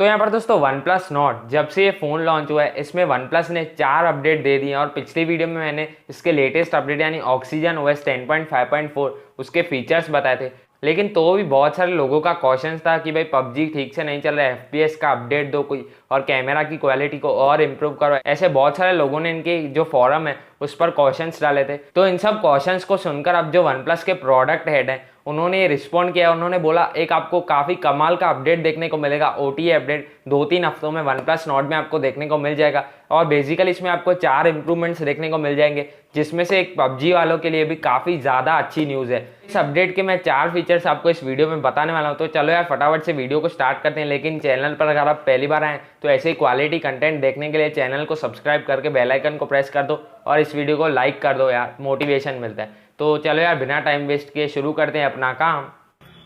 तो यहाँ पर दोस्तों OnePlus Nord जब से ये फ़ोन लॉन्च हुआ है इसमें OnePlus ने 4 अपडेट दे दिए हैं और पिछली वीडियो में मैंने इसके लेटेस्ट अपडेट यानी ऑक्सीजन OS 10.5.4 उसके फीचर्स बताए थे। लेकिन तो भी बहुत सारे लोगों का क्वेश्चन था कि भाई PUBG ठीक से नहीं चल रहा है, FPS का अपडेट दो कोई और कैमरा की क्वालिटी को और इम्प्रूव करो। ऐसे बहुत सारे लोगों ने इनके जो फॉरम है उस पर क्वेश्चंस डाले थे। तो इन सब क्वेश्चंस को सुनकर अब जो OnePlus के प्रोडक्ट हेड हैं उन्होंने ये रिस्पॉन्ड किया। उन्होंने बोला एक आपको काफ़ी कमाल का अपडेट देखने को मिलेगा, OTA अपडेट 2-3 हफ्तों में OnePlus Nord में आपको देखने को मिल जाएगा। और बेसिकली इसमें आपको 4 इंप्रूवमेंट्स देखने को मिल जाएंगे, जिसमें से एक PUBG वालों के लिए भी काफ़ी ज़्यादा अच्छी न्यूज़ है। इस अपडेट के मैं 4 फीचर्स आपको इस वीडियो में बताने वाला हूँ। तो चलो यार फटाफट से वीडियो को स्टार्ट करते हैं। लेकिन चैनल पर अगर आप पहली बार आएँ तो ऐसे ही क्वालिटी कंटेंट देखने के लिए चैनल को सब्सक्राइब करके बेल आइकन को प्रेस कर दो और इस वीडियो को लाइक कर दो यार, मोटिवेशन मिलता है। तो चलो यार बिना टाइम वेस्ट किए शुरू करते हैं अपना काम।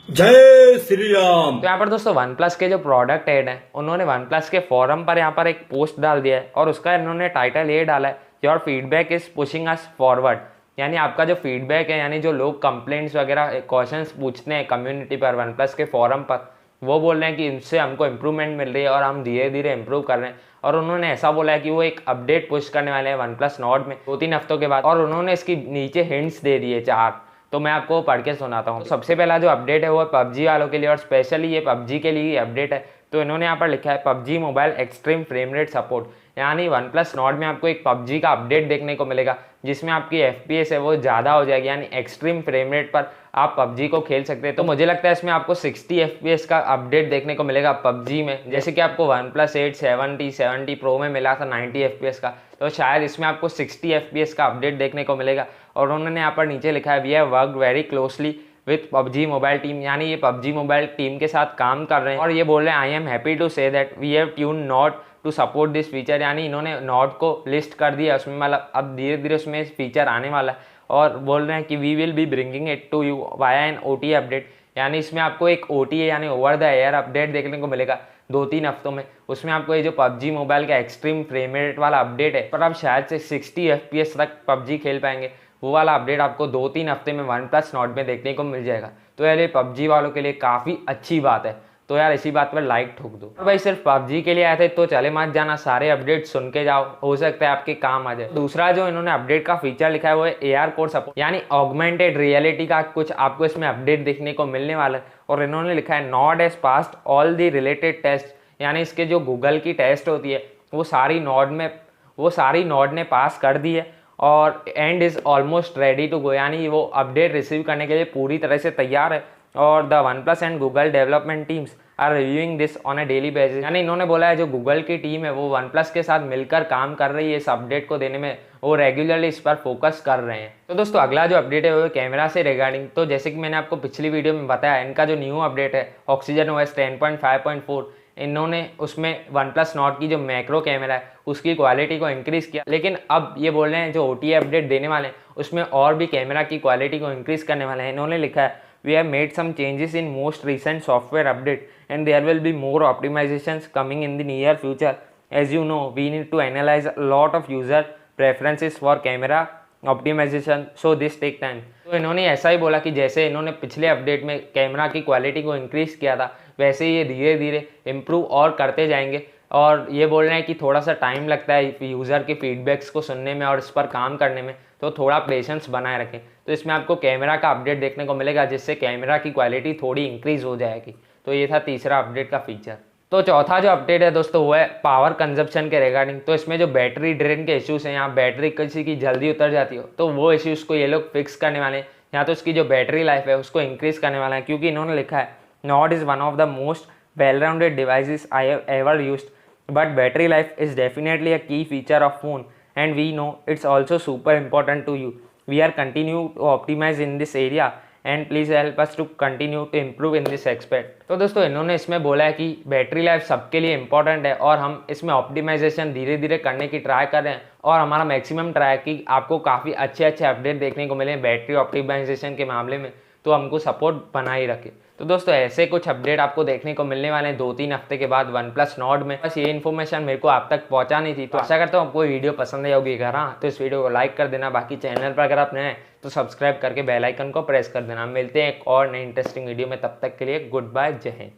जय श्री राम। तो यहाँ पर दोस्तों OnePlus के जो प्रोडक्ट हेड हैं उन्होंने OnePlus के फॉरम पर यहाँ पर एक पोस्ट डाल दिया है और उसका इन्होंने टाइटल ये डाला है, your feedback is pushing us forward. यानी आपका जो फीडबैक है, यानी जो लोग कंप्लेंट्स वगैरह क्वेश्चंस पूछते हैं कम्युनिटी पर OnePlus के फॉरम पर, वो बोल रहे हैं कि इनसे हमको इम्प्रूवमेंट मिल रही है और हम धीरे धीरे इम्प्रूव कर रहे हैं। और उन्होंने ऐसा बोला है कि वो एक अपडेट पुश करने वाले हैं OnePlus Nord में 2-3 हफ्तों के बाद। और उन्होंने इसकी नीचे हिंट्स दे दिए 4, तो मैं आपको पढ़ के सुनाता हूँ। तो सबसे पहला जो अपडेट है वो PUBG वालों के लिए और स्पेशली ये PUBG के लिए अपडेट है। तो इन्होंने यहाँ पर लिखा है PUBG mobile extreme frame rate support. यानी OnePlus Nord में आपको एक PUBG का अपडेट देखने को मिलेगा जिसमें आपकी FPS है वो ज़्यादा हो जाएगी, यानी एक्सट्रीम फ्रेम रेट पर आप PUBG को खेल सकते हैं। तो मुझे लगता है इसमें आपको 60 FPS का अपडेट देखने को मिलेगा PUBG में, जैसे कि आपको OnePlus 8 70 Pro में मिला था 90 FPS का। तो शायद इसमें आपको 60 FPS का अपडेट देखने को मिलेगा। और उन्होंने यहाँ पर नीचे लिखा है we have worked very closely with PUBG mobile team, यानी ये PUBG मोबाइल टीम के साथ काम कर रहे हैं। और ये बोल रहे हैं I am happy to say that we have tune not to support this feature. यानी इन्होंने नॉट को लिस्ट कर दिया उसमें, मतलब अब धीरे धीरे उसमें फीचर आने वाला है। और बोल रहे हैं कि we will be bringing it to you via an OTA update. यानी इसमें आपको एक OTA यानी ओवर द एयर अपडेट देखने को मिलेगा 2-3 हफ्तों में। उसमें आपको ये जो PUBG मोबाइल का एक्सट्रीम फ्रेम रेट वाला अपडेट है, पर आप शायद से 60 FPS तक PUBG खेल पाएंगे, वो वाला अपडेट आपको 2-3 हफ्ते में OnePlus Nord में देखने को मिल जाएगा। तो यार ये PUBG वालों के लिए काफ़ी अच्छी बात है। तो यार इसी बात पर लाइक ठोक दो। और भाई सिर्फ PUBG के लिए आए थे तो चले मत जाना, सारे अपडेट सुन के जाओ, हो सकता है आपके काम आ जाए। दूसरा जो इन्होंने अपडेट का फीचर लिखा है वो है AR कोड सपोर्ट, यानी ऑगमेंटेड रियलिटी का कुछ आपको इसमें अपडेट देखने को मिलने वाला है। और इन्होंने लिखा है Nord has passed all the related test, यानी इसके जो गूगल की टेस्ट होती है वो सारी नॉर्ड ने पास कर दी है और and is almost ready to go, यानी वो अपडेट रिसीव करने के लिए पूरी तरह से तैयार है। और the OnePlus and Google development teams are reviewing this on a daily basis. यानी इन्होंने बोला है जो गूगल की टीम है वो OnePlus के साथ मिलकर काम कर रही है इस अपडेट को देने में, वो रेगुलरली इस पर फोकस कर रहे हैं। तो दोस्तों अगला जो अपडेट है वो कैमरा से रिगार्डिंग। तो जैसे कि मैंने आपको पिछली वीडियो में बताया, इनका जो न्यू अपडेट है ऑक्सीजन OS 10.5.4, इन्होंने उसमें OnePlus Nord की जो मैक्रो कैमरा है उसकी क्वालिटी को इंक्रीज़ किया। लेकिन अब ये बोल रहे हैं जो OTA अपडेट देने वाले हैं उसमें और भी कैमरा की क्वालिटी को इंक्रीज़ करने वाले हैं। इन्होंने लिखा है we have made some changes in most recent software update and there will be more optimizations coming in the near future. As you know, we need to analyze a lot of user preferences for camera optimization, so this take time. तो इन्होंने ऐसा ही बोला कि जैसे इन्होंने पिछले update में camera की क्वालिटी को इंक्रीज़ किया था वैसे ही ये धीरे धीरे इम्प्रूव और करते जाएंगे। और ये बोल रहे हैं कि थोड़ा सा टाइम लगता है यूज़र के फीडबैक्स को सुनने में और इस पर काम करने में, तो थोड़ा पेशेंस बनाए रखें। तो इसमें आपको कैमरा का अपडेट देखने को मिलेगा जिससे कैमरा की क्वालिटी थोड़ी इंक्रीज़ हो जाएगी। तो ये था तीसरा अपडेट का फीचर। तो चौथा जो अपडेट है दोस्तों वो है पावर कंजप्शन के रिगार्डिंग। तो इसमें जो बैटरी ड्रेन के इश्यूज़ हैं, यहाँ बैटरी किसी की जल्दी उतर जाती हो तो वो इश्यूज़ को ये लोग फिक्स करने वाले हैं। यहाँ तो उसकी जो बैटरी लाइफ है उसको इंक्रीज़ करने वाला है, क्योंकि इन्होंने लिखा है Nord is one of the most well rounded devices I have ever used, but battery life is definitely a key feature of phone and we know it's also super important to you. We are continue to optimize in this area and please help us to continue to improve in this aspect. तो दोस्तों इन्होंने इसमें बोला है कि battery life सबके लिए important है और हम इसमें ऑप्टिमाइजेशन धीरे धीरे करने की ट्राई कर रहे हैं और हमारा मैक्सिमम ट्राई कि आपको काफ़ी अच्छे अपडेट देखने को मिले बैटरी ऑप्टिमाइजेशन के मामले में, तो हमको सपोर्ट बनाए रखे। तो दोस्तों ऐसे कुछ अपडेट आपको देखने को मिलने वाले हैं 2-3 हफ्ते के बाद OnePlus Nord में। बस ये इन्फॉर्मेशन मेरे को आप तक पहुंचानी थी। तो आशा करता हूँ आपको वीडियो पसंद आई होगी। अगर हाँ तो इस वीडियो को लाइक कर देना, बाकी चैनल पर अगर आप नए हैं तो सब्सक्राइब करके बेल आइकन को प्रेस कर देना। मिलते हैं एक और नई इंटरेस्टिंग वीडियो में, तब तक के लिए गुड बाय, जय हिंद।